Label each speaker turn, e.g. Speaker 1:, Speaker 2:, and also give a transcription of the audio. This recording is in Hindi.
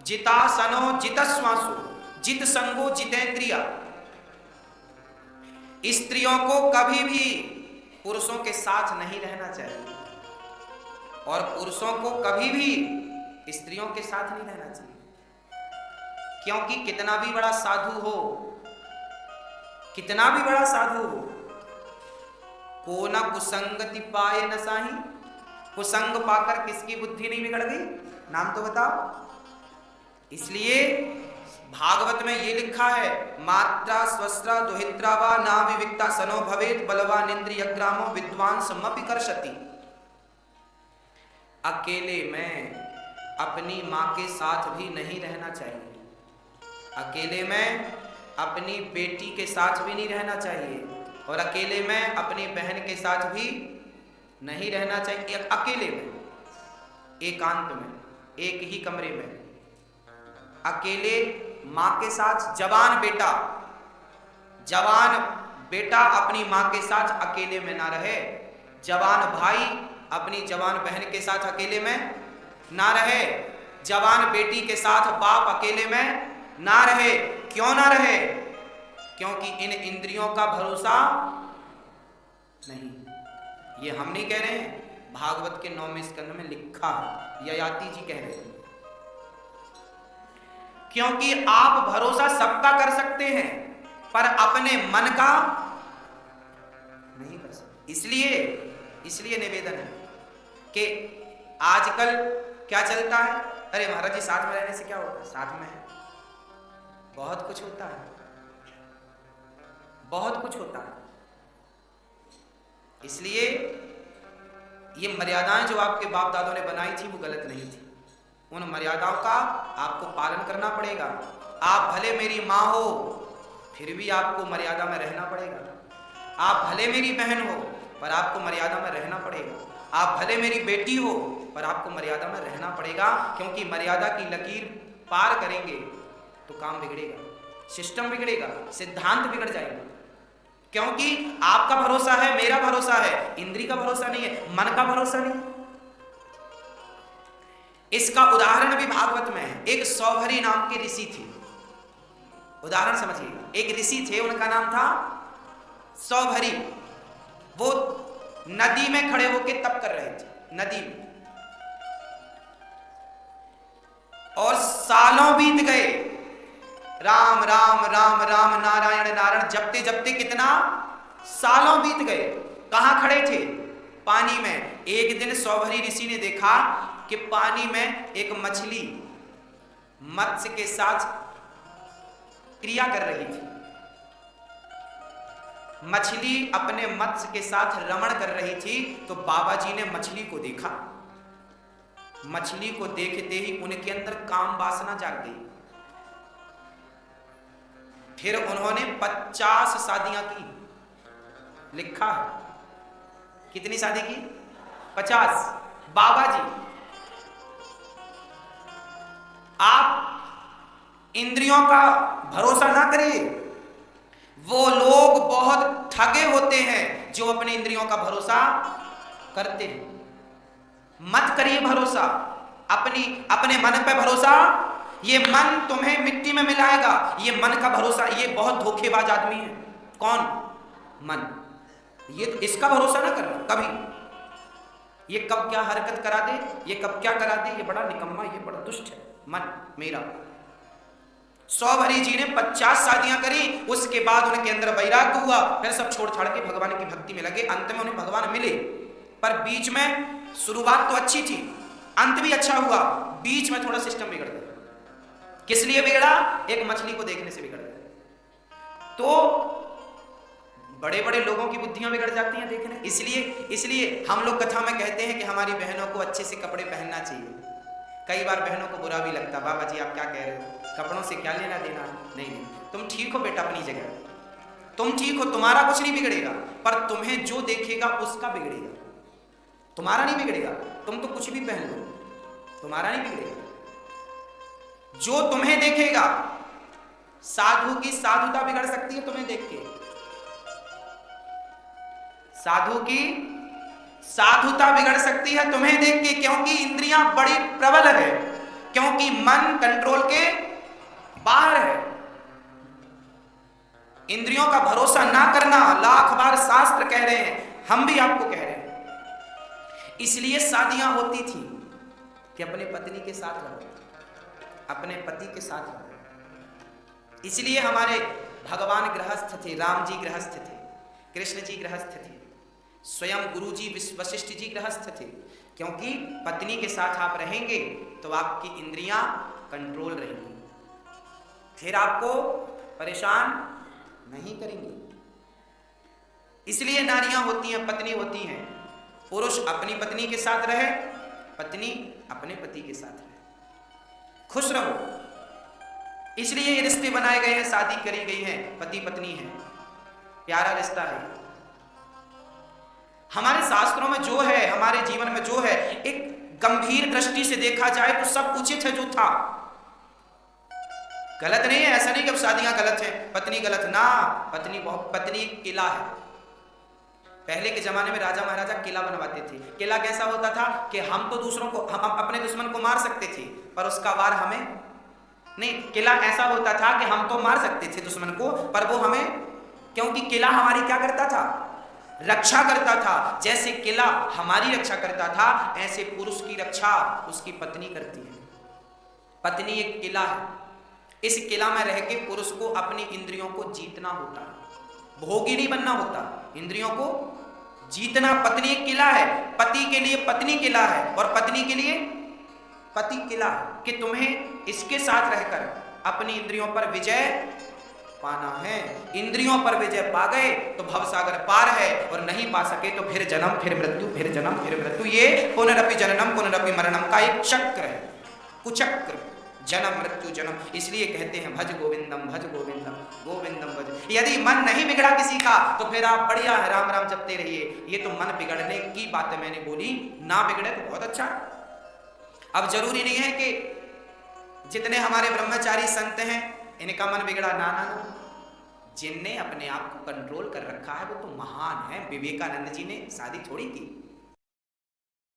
Speaker 1: जितासनो जितश्वासो जित संगो जितेंद्रिया। स्त्रियों को कभी भी पुरुषों के साथ नहीं रहना चाहिए और पुरुषों को कभी भी स्त्रियों के साथ नहीं रहना चाहिए, क्योंकि कितना भी बड़ा साधु हो, कितना भी बड़ा साधु हो, को न कुसंगति पाए न साही। कुसंग पाकर किसकी बुद्धि नहीं बिगड़ गई? नाम तो बताओ। इसलिए भागवत में ये लिखा है, मात्रा स्वस्त्रा दुहित्रा वा ना विविक्ता सनो भवेत बलवान इंद्रियग्रामो विद्वान समपि कर्षति। अकेले में अपनी मां के साथ भी नहीं रहना चाहिए, अकेले में अपनी बेटी के साथ भी नहीं रहना चाहिए, और अकेले में अपनी बहन के साथ भी नहीं रहना चाहिए। अकेले में, एकांत में, एक ही कमरे में, अकेले मां के साथ। जवान बेटा अपनी मां के साथ अकेले में ना रहे, जवान भाई अपनी जवान बहन के साथ अकेले में ना रहे, जवान बेटी के साथ बाप अकेले में ना रहे। क्यों ना रहे? क्योंकि इन इंद्रियों का भरोसा नहीं। ये हम नहीं कह रहे हैं, भागवत के 9वें स्कंद में लिखा है, ययाति जी कह रहे हैं। क्योंकि आप भरोसा सबका कर सकते हैं पर अपने मन का नहीं कर सकते। इसलिए निवेदन है कि आजकल क्या चलता है, अरे महाराज जी साथ में रहने से क्या होता है? साथ में है, बहुत कुछ होता है, बहुत कुछ होता है। इसलिए ये मर्यादाएं जो आपके बाप दादों ने बनाई थी वो गलत नहीं थी, उन मर्यादाओं का आपको पालन करना पड़ेगा। आप भले मेरी माँ हो फिर भी आपको मर्यादा में रहना पड़ेगा, आप भले मेरी बहन हो पर आपको मर्यादा में रहना पड़ेगा, आप भले मेरी बेटी हो पर आपको मर्यादा में रहना पड़ेगा। क्योंकि मर्यादा की लकीर पार करेंगे तो काम बिगड़ेगा, सिस्टम बिगड़ेगा, सिद्धांत बिगड़ जाएगा। क्योंकि आपका भरोसा है, मेरा भरोसा है, इंद्री का भरोसा नहीं है, मन का भरोसा नहीं। इसका उदाहरण भी भागवत में है। एक सौभरी नाम के ऋषि थे, उदाहरण समझिएगा। एक ऋषि थे, उनका नाम था सौभरी। वो नदी में खड़े होकर तप कर रहे थे, नदी में, और सालों बीत गए। राम राम राम राम नारायण नारायण जपते जपते कितना सालों बीत गए। कहां खड़े थे? पानी में। एक दिन सौभरी ऋषि ने देखा कि पानी में एक मछली मत्स्य के साथ क्रिया कर रही थी। मछली अपने मत्स्य के साथ रमण कर रही थी। तो बाबा जी ने मछली को देखा। मछली को देखते ही उनके अंदर काम वासना जाग गई। फिर उन्होंने 50 शादियां की, लिखा है। कितनी शादी की? 50। बाबा जी, आप इंद्रियों का भरोसा ना करिए। वो लोग बहुत ठगे होते हैं जो अपने इंद्रियों का भरोसा करते हैं। मत करिए भरोसा, अपने मन पे भरोसा। ये मन तुम्हें मिट्टी में मिलाएगा। ये मन का भरोसा, ये बहुत धोखेबाज आदमी है। कौन? मन। ये इसका भरोसा ना करना कभी। ये कब क्या हरकत करा दे, ये कब क्या करा दे, ये बड़ा निकम्मा, ये बड़ा दुष्ट है मन मेरा। सौभरी जी ने 50 शादियां करी। उसके बाद उनके अंदर वैराग्य हुआ। फिर सब छोड़ छाड़ के भगवान की भक्ति में लगे। अंत में उन्हें भगवान मिले, पर बीच में शुरुआत तो अच्छी थी, अंत भी अच्छा हुआ, बीच में थोड़ा सिस्टम बिगड़ गया। किस लिए बिगड़ा? एक मछली को देखने से बिगड़ गया। तो बड़े बड़े लोगों की बुद्धियां बिगड़ जाती हैं देखने। इसलिए हम लोग कथा में कहते हैं कि हमारी बहनों को अच्छे से कपड़े पहनना चाहिए। कई बार बहनों को बुरा भी लगता, बाबा जी आप क्या कह रहे हो, कपड़ों से क्या लेना देना। नहीं, तुम ठीक हो बेटा अपनी जगह, तुम ठीक हो, तुम्हारा कुछ नहीं बिगड़ेगा, पर तुम्हें जो देखेगा उसका बिगड़ेगा, तुम्हारा नहीं बिगड़ेगा। तुम तो कुछ भी पहन लो, तुम्हारा नहीं बिगड़ेगा। जो तुम्हें देखेगा, साधु की साधुता बिगड़ सकती है तुम्हें देख के, साधु की साधुता बिगड़ सकती है तुम्हें देख के, क्योंकि इंद्रियां बड़ी प्रबल है। क्योंकि मन कंट्रोल के बाहर है। इंद्रियों का भरोसा ना करना लाख बार शास्त्र कह रहे हैं, हम भी आपको कह रहे हैं। इसलिए शादियां होती थी कि अपने पत्नी के साथ रहो, अपने पति के साथ रहो। इसलिए हमारे भगवान गृहस्थ थे, राम जी गृहस्थ थे, कृष्ण जी गृहस्थ थे, स्वयं गुरु जी वशिष्ठ जी गृहस्थ थे, क्योंकि पत्नी के साथ आप रहेंगे तो आपकी इंद्रियां कंट्रोल रहेंगी, फिर आपको परेशान नहीं करेंगी। इसलिए नारियां होती हैं, पत्नी होती हैं। पुरुष अपनी पत्नी के साथ रहे, पत्नी अपने पति के साथ रहे, खुश रहो। इसलिए ये रिश्ते बनाए गए हैं, शादी करी गई है, पति पत्नी है, प्यारा रिश्ता है। हमारे शास्त्रों में जो है, हमारे जीवन में जो है, एक गंभीर दृष्टि से देखा जाए तो सब उचित है जो था, गलत नहीं है। ऐसा नहीं कि अब शादियां गलत हैं, पत्नी गलत ना, पत्नी किला है। पहले के जमाने में राजा महाराजा किला बनवाते थे। किला कैसा होता था कि हम तो दूसरों को, हम अपने दुश्मन को मार सकते थे पर उसका वार हमें नहीं। किला ऐसा होता था कि हम तो मार सकते थे दुश्मन को पर वो हमें, क्योंकि किला हमारी क्या करता था, रक्षा करता था। जैसे किला हमारी रक्षा करता था, ऐसे पुरुष की रक्षा उसकी पत्नी करती है। पत्नी एक किला है, इस किला में रह के पुरुष को अपनी इंद्रियों को जीतना होता है, भोगी नहीं बनना होता, इंद्रियों को जीतना। पत्नी एक किला है, पति के लिए पत्नी किला है और पत्नी के लिए पति किला है, कि तुम्हें इसके साथ रहकर अपनी इंद्रियों पर विजय पाना है। इंद्रियों पर विजय पा गए तो भवसागर पार है, और नहीं पा सके तो फिर जन्म फिर मृत्यु, फिर जन्म फिर मृत्यु। ये पुनरपि जननम पुनरपि मरणम का एक चक्र है, कुचक्र, जन्म मृत्यु जन्म। इसलिए कहते हैं भज गोविंदम भज गोविंदम गोविंदम भज। यदि मन नहीं बिगड़ा किसी का तो फिर आप बढ़िया है, राम राम जपते रहिए। ये तो मन बिगड़ने की बातें मैंने बोली, ना बिगड़े तो बहुत अच्छा। अब जरूरी नहीं है कि जितने हमारे ब्रह्मचारी संत हैं इनका मन बिगड़ा, ना ना ना। जिनने अपने आप को कंट्रोल कर रखा है वो तो महान है। विवेकानंद जी ने शादी थोड़ी की,